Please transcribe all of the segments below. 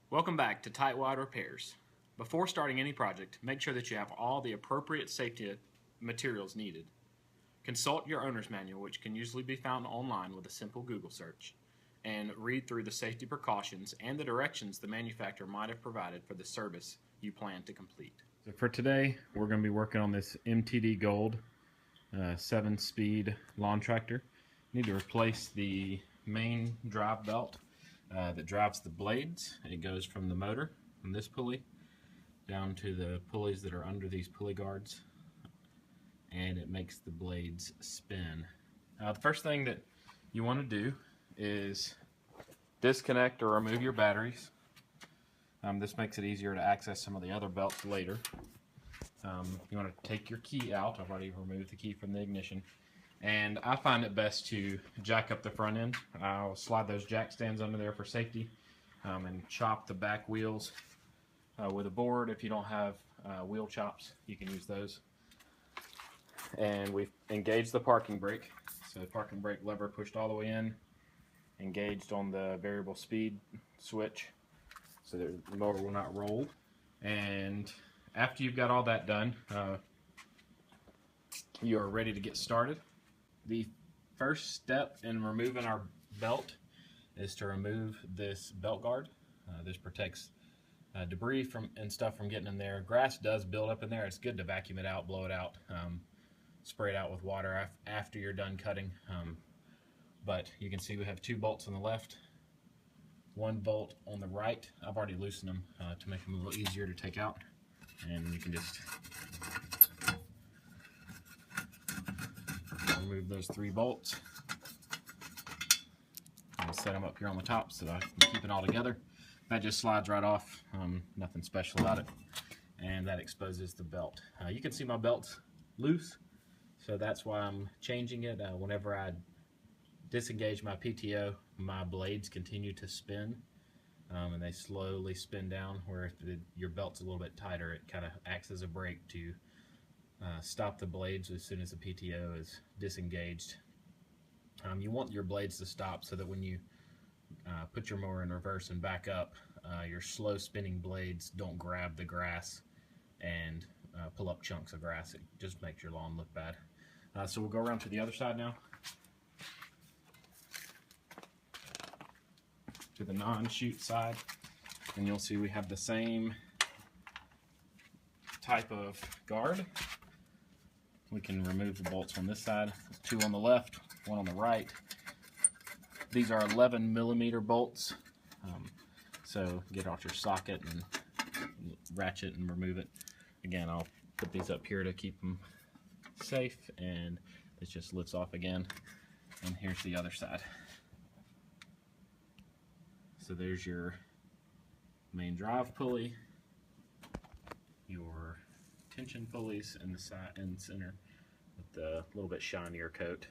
Welcome back to Tightwad Repairs. Before starting any project, make sure that you have all the appropriate safety materials needed. Consult your owner's manual, which can usually be found online with a simple Google search, and read through the safety precautions and the directions the manufacturer might have provided for the service you plan to complete. So for today, we're going to be working on this MTD Gold 7-speed lawn tractor. You need to replace the main drive belt that drives the blades. It goes from the motor, from this pulley, down to the pulleys that are under these pulley guards, and it makes the blades spin. The first thing that you want to do is disconnect or remove your batteries. This makes it easier to access some of the other belts later. You want to take your key out. I've already removed the key from the ignition. And I find it best to jack up the front end. I'll slide those jack stands under there for safety, and chop the back wheels with a board. If you don't have wheel chops, you can use those. And we've engaged the parking brake. So the parking brake lever pushed all the way in, engaged on the variable speed switch so that the motor will not roll. And after you've got all that done, you are ready to get started. The first step in removing our belt is to remove this belt guard. This protects debris and stuff from getting in there. Grass does build up in there. It's good to vacuum it out, blow it out, spray it out with water after you're done cutting. But you can see we have 2 bolts on the left, 1 bolt on the right. I've already loosened them to make them a little easier to take out. And you can just remove those 3 bolts. I'll set them up here on the top so that I can keep it all together. That just slides right off, nothing special about it. And that exposes the belt. You can see my belt's loose, so that's why I'm changing it. Whenever I disengage my PTO, my blades continue to spin, and they slowly spin down, where if your belt's a little bit tighter, it kind of acts as a brake to stop the blades as soon as the PTO is disengaged. You want your blades to stop so that when you put your mower in reverse and back up, your slow spinning blades don't grab the grass and pull up chunks of grass. It just makes your lawn look bad. So we'll go around to the other side now, to the non-chute side, and you'll see we have the same type of guard. We can remove the bolts on this side. 2 on the left, 1 on the right. These are 11mm bolts, so get off your socket and ratchet and remove it. Again, I'll put these up here to keep them safe, and it just lifts off again. And here's the other side. So there's your main drive pulley, your tension pulleys in the side and center with the little bit shinier coat,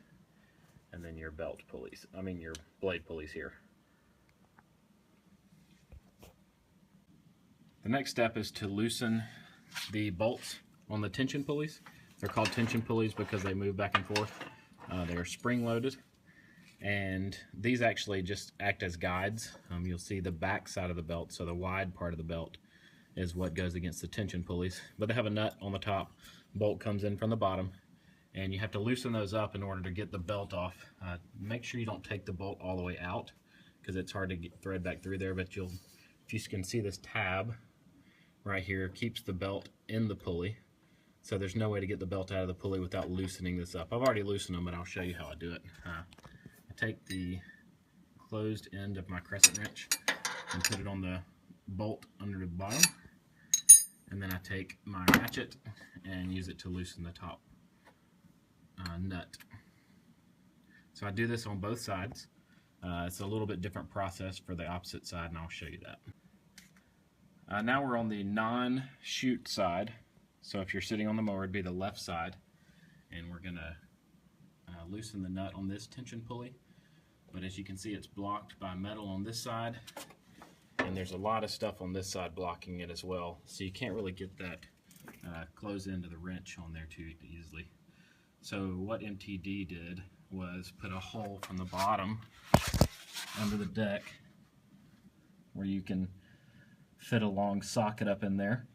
and then your belt pulleys, your blade pulleys here. The next step is to loosen the bolts on the tension pulleys. They're called tension pulleys because they move back and forth. They're spring loaded, and these actually just act as guides. You'll see the back side of the belt, so the wide part of the belt is what goes against the tension pulleys, but they have a nut on the top. Bolt comes in from the bottom, and you have to loosen those up in order to get the belt off. Make sure you don't take the bolt all the way out, because it's hard to thread back through there, but if you can see this tab right here, keeps the belt in the pulley, so there's no way to get the belt out of the pulley without loosening this up. I've already loosened them, but I'll show you how I do it. I take the closed end of my crescent wrench and put it on the bolt under the bottom, and then I take my ratchet and use it to loosen the top nut. So I do this on both sides. It's a little bit different process for the opposite side, and I'll show you that. Now we're on the non-chute side. So if you're sitting on the mower, it'd be the left side, and we're gonna loosen the nut on this tension pulley. But as you can see, it's blocked by metal on this side, and there's a lot of stuff on this side blocking it as well, so you can't really get that close end of the wrench on there too easily. So what MTD did was put a hole from the bottom under the deck where you can fit a long socket up in there.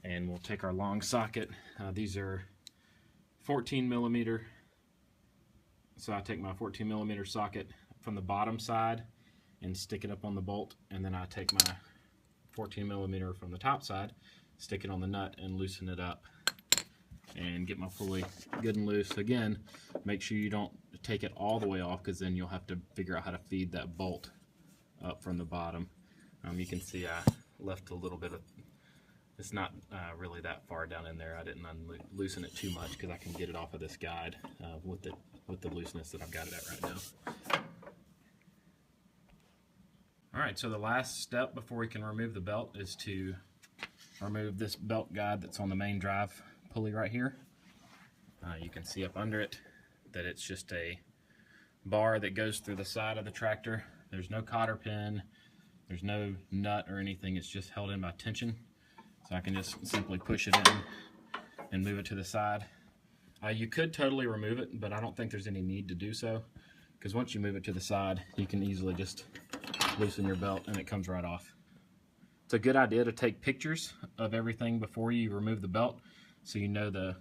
And we'll take our long socket. These are 14 millimeter. So I take my 14 millimeter socket from the bottom side and stick it up on the bolt, and then I take my 14 millimeter from the top side, stick it on the nut and loosen it up and get my pulley good and loose. Again, make sure you don't take it all the way off, because then you'll have to figure out how to feed that bolt up from the bottom. You can see I left a little bit of, it's not really that far down in there. I didn't loosen it too much because I can get it off of this guide with the looseness that I've got it at right now. Alright, so the last step before we can remove the belt is to remove this belt guide that's on the main drive pulley right here. You can see up under it that it's just a bar that goes through the side of the tractor. There's no cotter pin, there's no nut or anything, it's just held in by tension. So I can just simply push it in and move it to the side. You could totally remove it, but I don't think there's any need to do so, because once you move it to the side, you can easily just loosen your belt and it comes right off. It's a good idea to take pictures of everything before you remove the belt, so you know the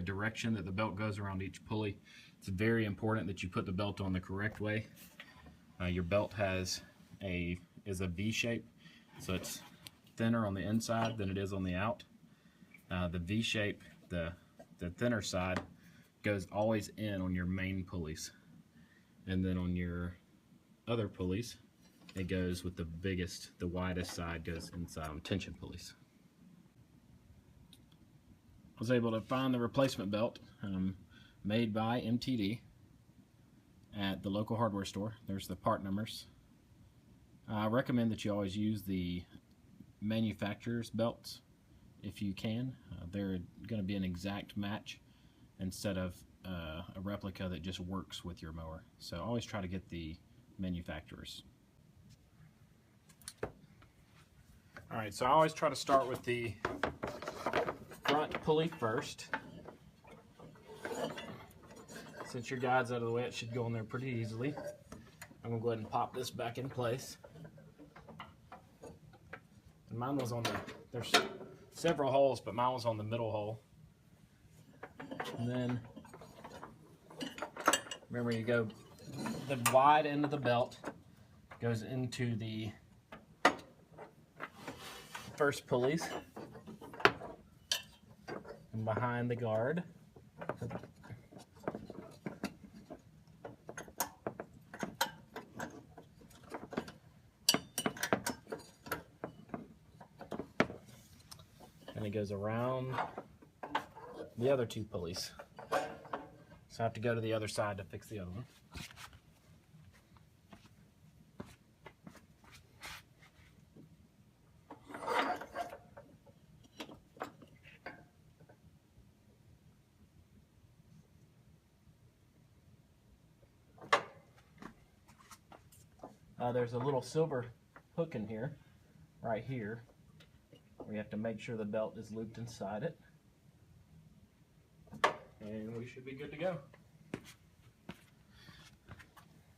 direction that the belt goes around each pulley. It's very important that you put the belt on the correct way. Your belt is a V shape, so it's thinner on the inside than it is on the out. The V shape, the thinner side, goes always in on your main pulleys, and then on your other pulleys it goes with the widest side goes inside on tension pulleys. I was able to find the replacement belt made by MTD at the local hardware store. There's the part numbers. I recommend that you always use the manufacturer's belts if you can. They're going to be an exact match instead of a replica that just works with your mower. So always try to get the manufacturers. Alright, so I always try to start with the front pulley first. Since your guide's out of the way, it should go in there pretty easily. I'm going to go ahead and pop this back in place. And mine was on there's several holes, but mine was on the middle hole. And then, remember, you go, the wide end of the belt goes into the first pulleys and behind the guard. And it goes around the other two pulleys. So I have to go to the other side to fix the other one. There's a little silver hook in here, right here. We have to make sure the belt is looped inside it. And we should be good to go.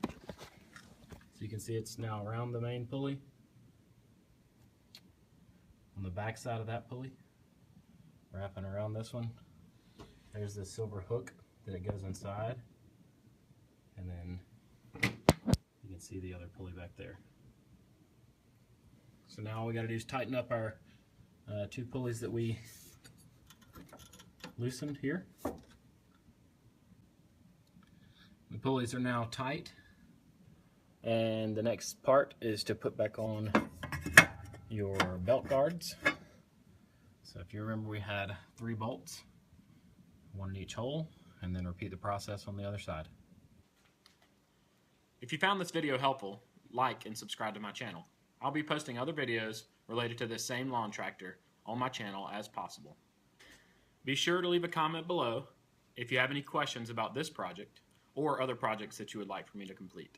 So you can see it's now around the main pulley. On the back side of that pulley, wrapping around this one, there's the silver hook that it goes inside. And then you can see the other pulley back there. So now all we got to do is tighten up our two pulleys that we loosened here. The pulleys are now tight, and the next part is to put back on your belt guards. So if you remember, we had 3 bolts, 1 in each hole, and then repeat the process on the other side. If you found this video helpful, like and subscribe to my channel. I'll be posting other videos related to this same lawn tractor on my channel as possible. Be sure to leave a comment below if you have any questions about this project or other projects that you would like for me to complete.